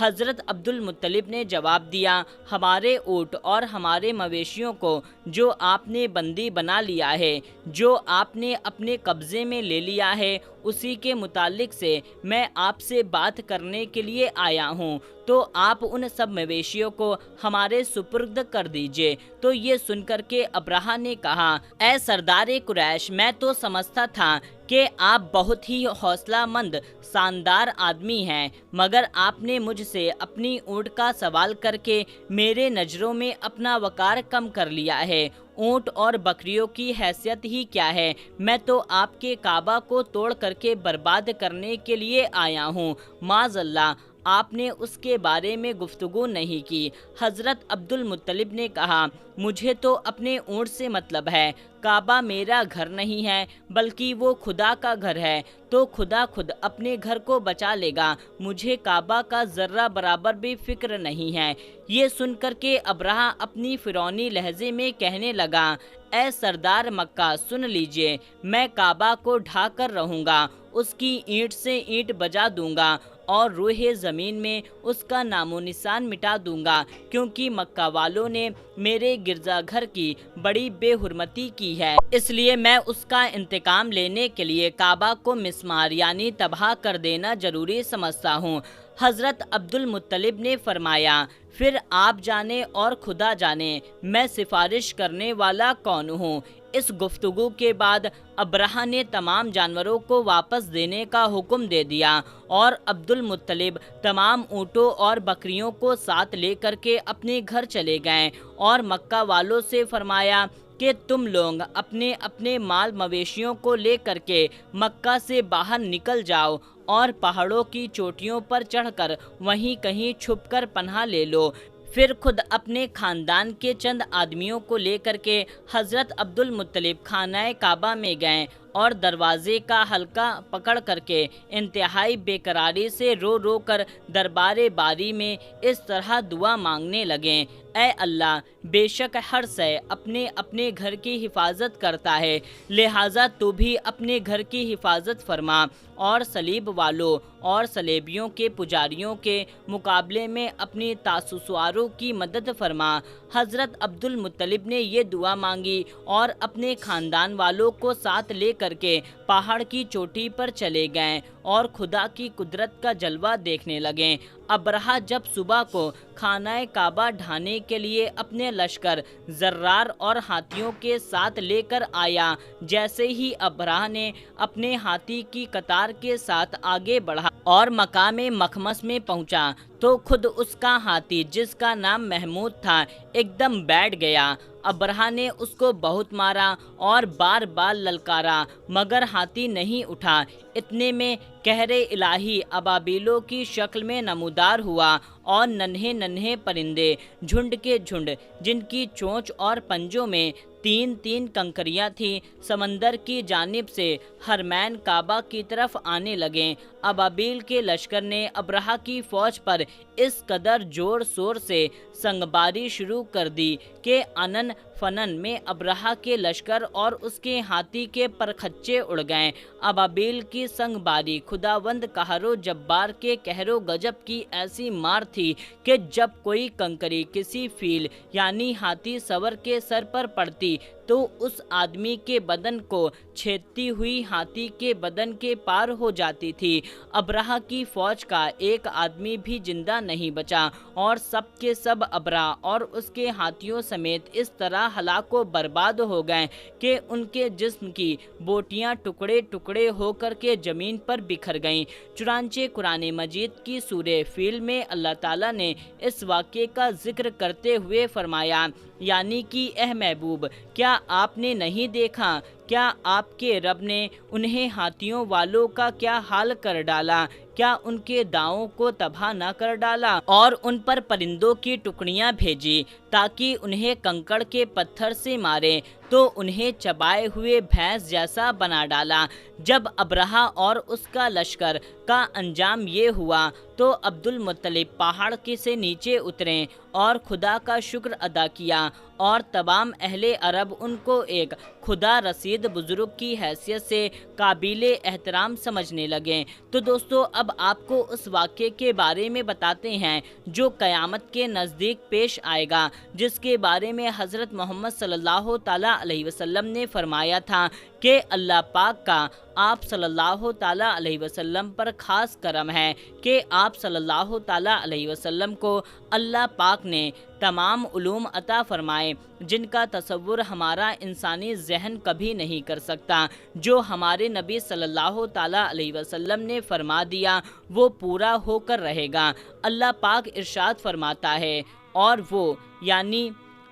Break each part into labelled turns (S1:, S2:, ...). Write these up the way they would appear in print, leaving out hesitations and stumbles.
S1: حضرت عبد المطلب نے جواب دیا، ہمارے اونٹ اور ہمارے مویشیوں کو جو آپ نے بندی بنا لیا ہے، جو آپ نے اپنے قبضے میں لے لیا ہے، اسی کے متعلق سے میں آپ سے بات کرنے کے لیے آیا ہوں، تو آپ ان سب مویشیوں کو ہمارے سپرد کر دیجئے۔ تو یہ سن کر کے ابرہہ نے کہا، اے سردار قریش، میں تو سمجھتا تھا کہ آپ بہت ہی حوصلہ مند شاندار آدمی ہیں، مگر آپ نے مجھ سے اپنی اونٹ کا سوال کر کے میرے نظروں میں اپنا وقار کم کر لیا ہے۔ اونٹ اور بکریوں کی حیثیت ہی کیا ہے، میں تو آپ کے کعبہ کو توڑ کر کے برباد کرنے کے لیے آیا ہوں، معاذ اللہ آپ نے اس کے بارے میں گفتگو نہیں کی۔ حضرت عبد المطلب نے کہا، مجھے تو اپنے اونٹ سے مطلب ہے، کعبہ میرا گھر نہیں ہے بلکہ وہ خدا کا گھر ہے، تو خدا خود اپنے گھر کو بچا لے گا، مجھے کعبہ کا ذرہ برابر بھی فکر نہیں ہے۔ یہ سن کر کے ابرہہ اپنی فرعونی لہجے میں کہنے لگا، اے سردار مکہ سن لیجئے، میں کعبہ کو ڈھا کر رہوں گا، اس کی اینٹ سے اینٹ بجا دوں گا اور روح زمین میں اس کا نام و نشان مٹا دوں گا، کیونکہ مکہ والوں نے میرے گرجا گھر کی بڑی بے حرمتی کی ہے، اس لیے میں اس کا انتقام لینے کے لیے کعبہ کو مسمار یعنی تباہ کر دینا ضروری سمجھتا ہوں۔ حضرت عبد المطلب نے فرمایا، پھر آپ جانے اور خدا جانے میں سفارش کرنے والا کون ہوں۔ اس گفتگو کے بعد ابرہہ نے تمام جانوروں کو واپس دینے کا حکم دے دیا اور عبد المطلب تمام اونٹوں اور بکریوں کو ساتھ لے کر کے اپنے گھر چلے گئے اور مکہ والوں سے فرمایا کہ تم لوگ اپنے اپنے مال مویشیوں کو لے کر کے مکہ سے باہر نکل جاؤ اور پہاڑوں کی چوٹیوں پر چڑھ کر وہیں کہیں چھپ کر پناہ لے لو۔ پھر خود اپنے خاندان کے چند آدمیوں کو لے کر کے حضرت عبد المطلب خانہ کعبہ میں گئے اور دروازے کا حلقہ پکڑ کر کے انتہائی بے قراری سے رو رو کر دربار باری میں اس طرح دعا مانگنے لگے، اے اللہ، بے شک ہر شے اپنے اپنے گھر کی حفاظت کرتا ہے، لہٰذا تو بھی اپنے گھر کی حفاظت فرما اور صلیب والوں اور صلیبیوں کے پجاریوں کے مقابلے میں اپنی تاسوسواروں کی مدد فرما۔ حضرت عبد المطلب نے یہ دعا مانگی اور اپنے خاندان والوں کو ساتھ لے کر کے پہاڑ کی چوٹی پر چلے گئے اور خدا کی قدرت کا جلوہ دیکھنے لگے۔ ابرہہ جب صبح کو خانہ کعبہ ڈھانے کے لیے اپنے لشکر زرار اور ہاتھیوں کے ساتھ لے کر آیا، جیسے ہی ابرہہ نے اپنے ہاتھی کی قطار کے ساتھ آگے بڑھا اور مقام مخمس میں پہنچا تو خود اس کا ہاتھی جس کا نام محمود تھا ایک دم بیٹھ گیا۔ ابرہہ نے اس کو بہت مارا اور بار بار للکارا مگر ہاتھی نہیں اٹھا۔ اتنے میں قہر الہی ابابیلوں کی شکل میں نمودار ہوا اور ننھے ننھے پرندے جھنڈ کے جھنڈ جن کی چونچ اور پنجوں میں تین تین کنکریاں تھیں سمندر کی جانب سے حرمین کعبہ کی طرف آنے لگیں۔ ابابیل کے لشکر نے ابرہہ کی فوج پر اس قدر زور شور سے سنگباری شروع کر دی کہ انن فنن میں ابرہہ کے لشکر اور اس کے ہاتھی کے پرخچے اڑ گئے۔ ابابیل کی سنگباری خداوند قہر و جبار کے قہر و غضب کی ایسی مار تھی کہ جب کوئی کنکری کسی فیل یعنی ہاتھی سور کے سر پر پڑتی تو اس آدمی کے بدن کو چھیدتی ہوئی ہاتھی کے بدن کے پار ہو جاتی تھی۔ ابرہہ کی فوج کا ایک آدمی بھی زندہ نہیں بچا اور سب کے سب ابرہہ اور اس کے ہاتھیوں سمیت اس طرح ہلاک و برباد ہو گئے کہ ان کے جسم کی بوٹیاں ٹکڑے ٹکڑے ہو کر کے زمین پر بکھر گئیں۔ چنانچہ قرآن مجید کی سورہ فیل میں اللہ تعالیٰ نے اس واقعے کا ذکر کرتے ہوئے فرمایا، یعنی کہ اے محبوب، کیا آپ نے نہیں دیکھا، کیا آپ کے رب نے انہیں ہاتھیوں والوں کا کیا حال کر ڈالا، کیا ان کے داؤں کو تباہ نہ کر ڈالا اور ان پر پرندوں کی ٹکڑیاں بھیجی تاکہ انہیں کنکڑ کے پتھر سے مارے تو انہیں چبائے ہوئے بھینس جیسا بنا ڈالا۔ جب ابرہہ اور اس کا لشکر کا انجام یہ ہوا تو عبد المطلب پہاڑ سے نیچے اترے اور خدا کا شکر ادا کیا، اور تمام اہل عرب ان کو ایک خدا رسید بزرگ کی حیثیت سے قابل احترام سمجھنے لگے۔ تو دوستو، اب آپ کو اس واقعے کے بارے میں بتاتے ہیں جو قیامت کے نزدیک پیش آئے گا، جس کے بارے میں حضرت محمد صلی اللہ تعالیٰ علیہ وسلم نے فرمایا تھا کہ اللہ پاک کا آپ صلی اللہ تعالیٰ علیہ وسلم پر خاص کرم ہے کہ آپ صلی اللہ تعالیٰ علیہ وسلم کو اللہ پاک نے تمام علوم عطا فرمائے جن کا تصور ہمارا انسانی ذہن کبھی نہیں کر سکتا۔ جو ہمارے نبی صلی اللہ تعالیٰ علیہ وسلم نے فرما دیا وہ پورا ہو کر رہے گا۔ اللہ پاک ارشاد فرماتا ہے، اور وہ یعنی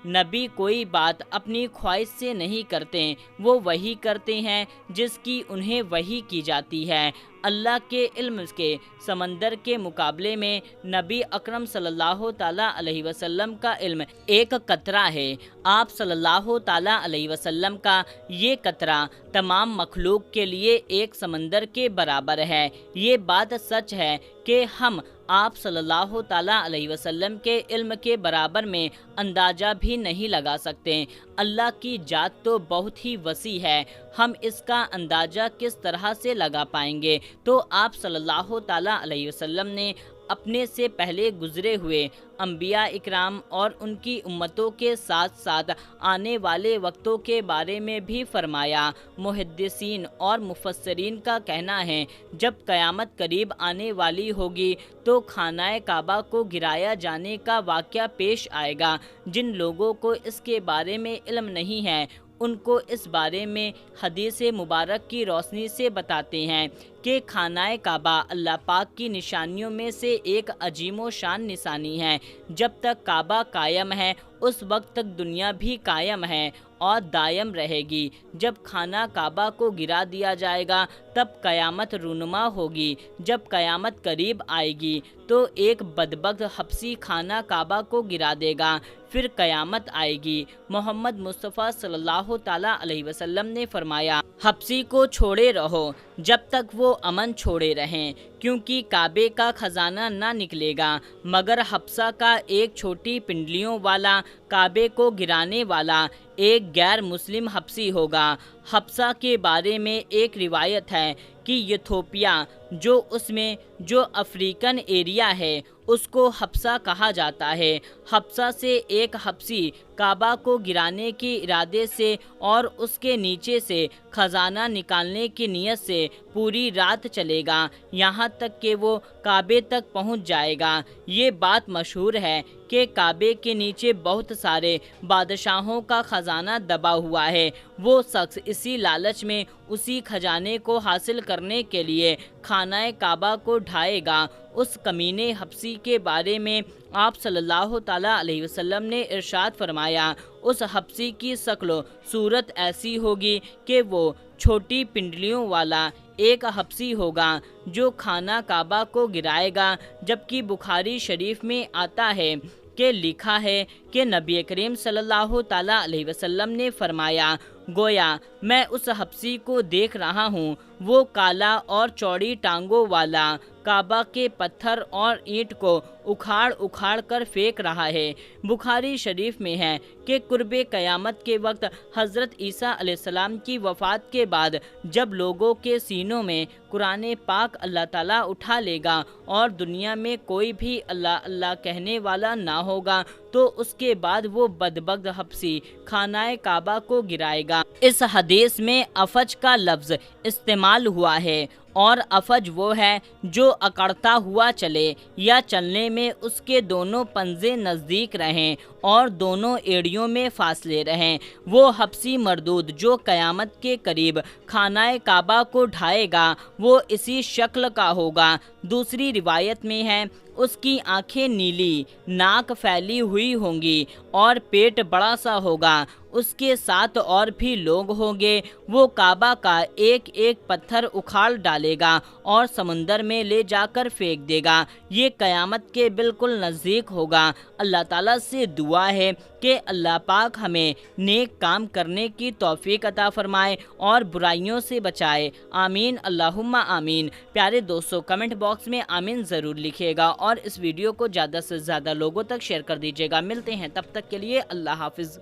S1: نبی کوئی بات اپنی خواہش سے نہیں کرتے، وہ وحی کرتے ہیں جس کی انہیں وحی کی جاتی ہے۔ اللہ کے علم کے سمندر کے مقابلے میں نبی اکرم صلی اللہ تعالیٰ علیہ وسلم کا علم ایک قطرہ ہے۔ آپ صلی اللہ تعالیٰ علیہ وسلم کا یہ قطرہ تمام مخلوق کے لیے ایک سمندر کے برابر ہے۔ یہ بات سچ ہے کہ ہم آپ صلی اللہ تعالیٰ علیہ وسلم کے علم کے برابر میں اندازہ بھی نہیں لگا سکتے۔ اللہ کی ذات تو بہت ہی وسیع ہے، ہم اس کا اندازہ کس طرح سے لگا پائیں گے؟ تو آپ صلی اللہ تعالیٰ علیہ وسلم نے اپنے سے پہلے گزرے ہوئے انبیاء اکرام اور ان کی امتوں کے ساتھ ساتھ آنے والے وقتوں کے بارے میں بھی فرمایا۔ محدثین اور مفسرین کا کہنا ہے جب قیامت قریب آنے والی ہوگی تو خانہ کعبہ کو گرایا جانے کا واقعہ پیش آئے گا۔ جن لوگوں کو اس کے بارے میں علم نہیں ہے ان کو اس بارے میں حدیث مبارک کی روشنی سے بتاتے ہیں کہ خانہ کعبہ اللہ پاک کی نشانیوں میں سے ایک عظیم و شان نشانی ہے۔ جب تک کعبہ قائم ہے اس وقت تک دنیا بھی قائم ہے اور دائم رہے گی۔ جب خانہ کعبہ کو گرا دیا جائے گا تب قیامت رونما ہوگی۔ جب قیامت قریب آئے گی تو ایک بدبخت حبشی خانہ کعبہ کو گرا دے گا، پھر قیامت آئے گی۔ محمد مصطفیٰ صلی اللہ تعالیٰ علیہ وسلم نے فرمایا، حبشی کو چھوڑے رہو جب تک وہ امن چھوڑے رہیں، کیونکہ کعبے کا خزانہ نہ نکلے گا مگر حبشہ کا ایک چھوٹی پنڈلیوں والا کعبے کو گرانے والا ایک غیر مسلم حبشی ہوگا۔ حبشہ کے بارے میں ایک روایت ہے کہ ایتھوپیا جو افریقن ایریا ہے اس کو حبشہ کہا جاتا ہے۔ حبشہ سے ایک حبشی کعبہ کو گرانے کے ارادے سے اور اس کے نیچے سے خزانہ نکالنے کی نیت سے پوری رات چلے گا یہاں تک کہ وہ کعبے تک پہنچ جائے گا۔ یہ بات مشہور ہے کہ کعبے کے نیچے بہت سارے بادشاہوں کا خزانہ دبا ہوا ہے۔ وہ شخص اسی لالچ میں اسی خزانے کو حاصل کرنے کے لیے خانہ کعبہ کو ڈھائے گا۔ اس کمینے حبشی کے بارے میں آپ صلی اللہ تعالیٰ علیہ وسلم نے ارشاد فرمایا، اس حبشی کی شکل و صورت ایسی ہوگی کہ وہ چھوٹی پنڈلیوں والا ایک حبشی ہوگا جو خانہ کعبہ کو گرائے گا۔ جبکہ بخاری شریف میں آتا ہے کہ لکھا ہے کہ نبی کریم صلی اللہ تعالیٰ علیہ وسلم نے فرمایا، گویا میں اس حبشی کو دیکھ رہا ہوں، وہ کالا اور چوڑی ٹانگوں والا کعبہ کے پتھر اور اینٹ کو اکھاڑ اکھاڑ کر پھینک رہا ہے۔ بخاری شریف میں ہے کہ قرب قیامت کے وقت حضرت عیسیٰ علیہ السلام کی وفات کے بعد جب لوگوں کے سینوں میں قرآن پاک اللہ تعالیٰ اٹھا لے گا اور دنیا میں کوئی بھی اللہ اللہ کہنے والا نہ ہوگا تو اس کے بعد وہ بدبخت حبشی خانہ کعبہ کو گرائے گا۔ اس حدیث میں افج کا لفظ استعمال ہوا ہے، اور افج وہ ہے جو اکڑتا ہوا چلے یا چلنے میں اس کے دونوں پنجے نزدیک رہیں اور دونوں ایڑیوں میں فاصلے رہیں۔ وہ حبشی مردود جو قیامت کے قریب خانہ کعبہ کو ڈھائے گا وہ اسی شکل کا ہوگا۔ دوسری روایت میں ہے اس کی آنکھیں نیلی، ناک پھیلی ہوئی ہوں گی اور پیٹ بڑا سا ہوگا۔ اس کے ساتھ اور بھی لوگ ہوں گے۔ وہ کعبہ کا ایک ایک پتھر اکھاڑ ڈالے گا اور سمندر میں لے جا کر پھینک دے گا۔ یہ قیامت کے بالکل نزدیک ہوگا۔ اللہ تعالیٰ سے دعا ہے کہ اللہ پاک ہمیں نیک کام کرنے کی توفیق عطا فرمائے اور برائیوں سے بچائے۔ آمین اللہم آمین۔ پیارے دوستو، کمنٹ باکس میں آمین ضرور لکھیے گا اور اس ویڈیو کو زیادہ سے زیادہ لوگوں تک شیئر کر دیجیے گا۔ ملتے ہیں، تب تک کے لیے اللہ حافظ۔